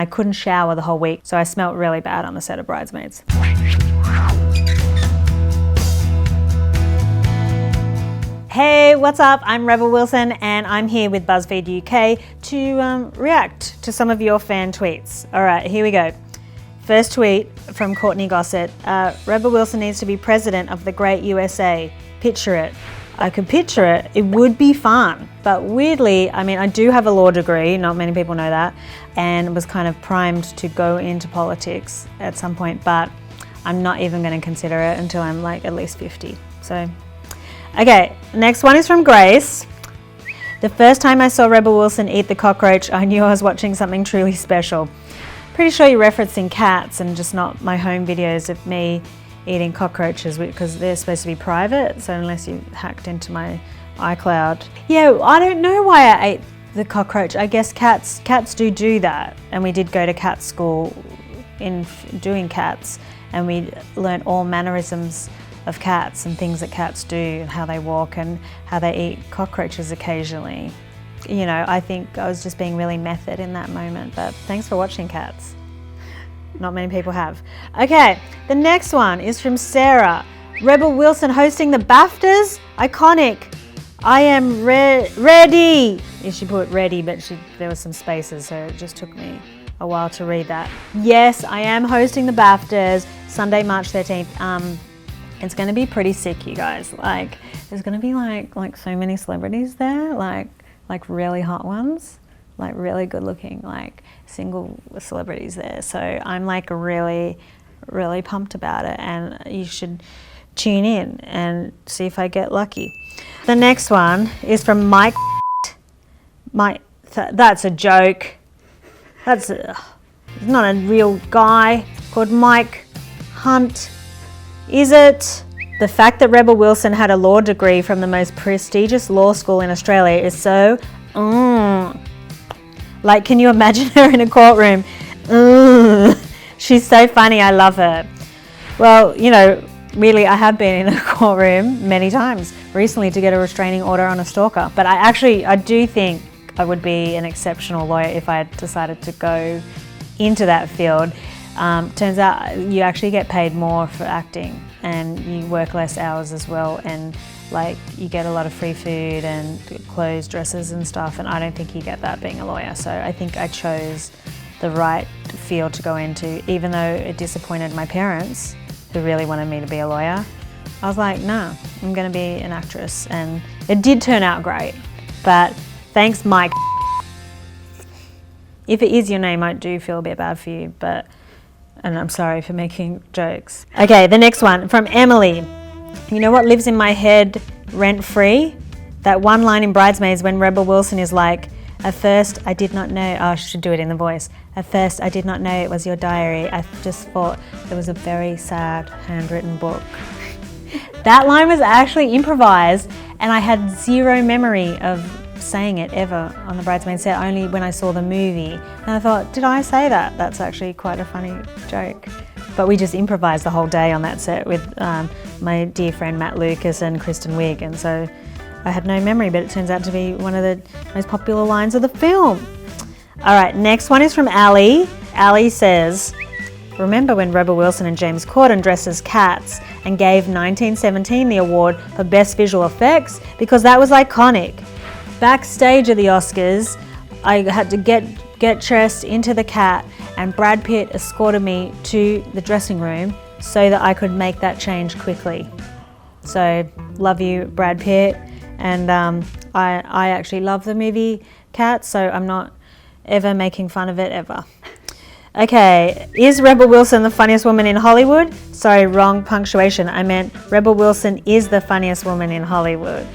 I couldn't shower the whole week, so I smelled really bad on the set of Bridesmaids. Hey, what's up? I'm Rebel Wilson and I'm here with BuzzFeed UK to react to some of your fan tweets. All right, here we go. First tweet from Courtney Gossett. Rebel Wilson needs to be president of the great USA. Picture it. I could picture it. It would be fun. But weirdly, I mean, I do have a law degree, not many people know that, and was kind of primed to go into politics at some point, but I'm not even going to consider it until I'm like at least 50. So, okay, next one is from Grace. The first time I saw Rebel Wilson eat the cockroach, I knew I was watching something truly special. Pretty sure you're referencing cats and just not my home videos of me eating cockroaches because they're supposed to be private, so unless you hacked into my iCloud. Yeah, I don't know why I ate the cockroach. I guess cats do that, and we did go to cat school in doing cats, and we learnt all mannerisms of cats and things that cats do and how they walk and how they eat cockroaches occasionally. You know, I think I was just being really method in that moment, but thanks for watching, cats. Not many people have. Okay, the next one is from Sarah. Rebel Wilson hosting the BAFTAs? Iconic. I am ready. She put ready, but there were some spaces, so it just took me a while to read that. Yes, I am hosting the BAFTAs Sunday, March 13th. It's going to be pretty sick, you guys. Like, there's going to be like so many celebrities there, like really hot ones, like really good looking, like single celebrities there. So I'm like really pumped about it, and you should tune in and see if I get lucky. The next one is from Mike. That's a joke. He's not a real guy called Mike Hunt, is it? The fact that Rebel Wilson had a law degree from the most prestigious law school in Australia is so, like, can you imagine her in a courtroom? She's so funny, I love her. Well, you know, really, I have been in a courtroom many times recently to get a restraining order on a stalker, but I do think I would be an exceptional lawyer if I had decided to go into that field. Turns out you actually get paid more for acting, and you work less hours as well, and like you get a lot of free food and clothes, dresses and stuff, and I don't think you get that being a lawyer. So I think I chose the right field to go into, even though it disappointed my parents who really wanted me to be a lawyer. I was like, no, I'm gonna be an actress, and it did turn out great. But thanks, Mike. If it is your name, I do feel a bit bad for you, and I'm sorry for making jokes. Okay, the next one from Emily. You know what lives in my head rent-free? That one line in Bridesmaids when Rebel Wilson is like, at first I did not know, I should do it in the voice. At first I did not know it was your diary. I just thought it was a very sad handwritten book. That line was actually improvised, and I had zero memory of saying it ever on the Bridesmaids set, only when I saw the movie. And I thought, did I say that? That's actually quite a funny joke. But we just improvised the whole day on that set with my dear friend Matt Lucas and Kristen Wiig, and so I had no memory, but it turns out to be one of the most popular lines of the film. All right, next one is from Ali. Ali says, remember when Rebel Wilson and James Corden dressed as cats and gave 1917 the award for Best Visual Effects? Because that was iconic. Backstage at the Oscars, I had to get dressed into the cat, and Brad Pitt escorted me to the dressing room so that I could make that change quickly. So, love you, Brad Pitt. And I actually love the movie Cats, so I'm not ever making fun of it, ever. Okay, is Rebel Wilson the funniest woman in Hollywood? Sorry, wrong punctuation. I meant Rebel Wilson is the funniest woman in Hollywood.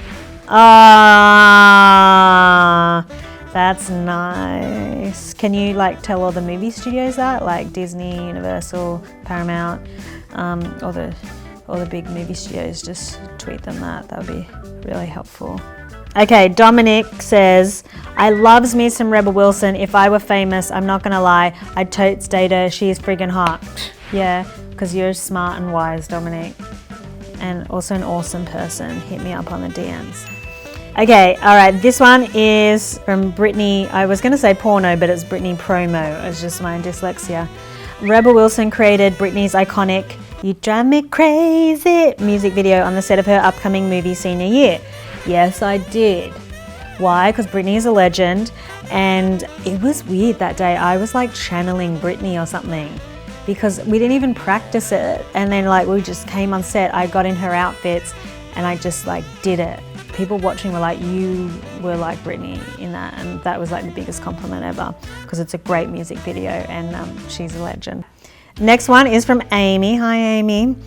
That's nice. Can you like tell all the movie studios that, like Disney, Universal, Paramount, all the big movie studios, just tweet them that. That would be really helpful. Okay, Dominic says, I loves me some Rebel Wilson. If I were famous, I'm not gonna lie, I'd totes date her. She is friggin' hot. Yeah, because you're smart and wise, Dominic. And also an awesome person. Hit me up on the DMs. Okay, all right, this one is from Brittany. I was gonna say porno, but it's Brittany promo. It's just my dyslexia. Rebel Wilson created Brittany's iconic "You Drive Me Crazy" music video on the set of her upcoming movie senior year. Yes, I did. Why? Because Brittany is a legend, and it was weird that day. I was like channeling Brittany or something because we didn't even practice it. And then like we just came on set, I got in her outfits and I just like did it. People watching were like, you were like Brittany in that, and that was like the biggest compliment ever because it's a great music video and she's a legend. Next one is from Amy. Hi Amy.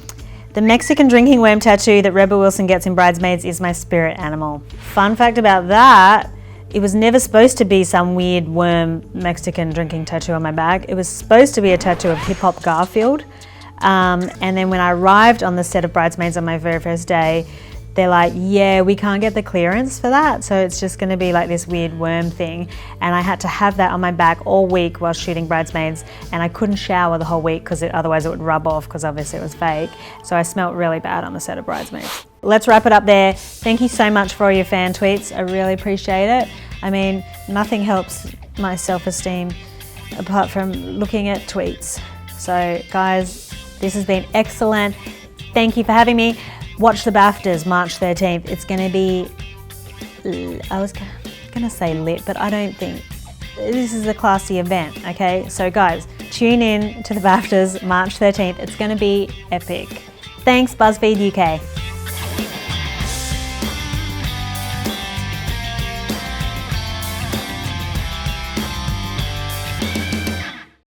The Mexican drinking worm tattoo that Rebel Wilson gets in Bridesmaids is my spirit animal. Fun fact about that, it was never supposed to be some weird worm Mexican drinking tattoo on my back. It was supposed to be a tattoo of Hip Hop Garfield. And then when I arrived on the set of Bridesmaids on my very first day, they're like, yeah, we can't get the clearance for that, so it's just going to be like this weird worm thing. And I had to have that on my back all week while shooting Bridesmaids, and I couldn't shower the whole week because otherwise it would rub off because obviously it was fake. So I smelled really bad on the set of Bridesmaids. Let's wrap it up there. Thank you so much for all your fan tweets. I really appreciate it. I mean, nothing helps my self-esteem apart from looking at tweets. So guys, this has been excellent. Thank you for having me. Watch the BAFTAs March 13th. It's going to be, I was going to say lit, but I don't think, this is a classy event, okay? So guys, tune in to the BAFTAs March 13th. It's going to be epic. Thanks, BuzzFeed UK.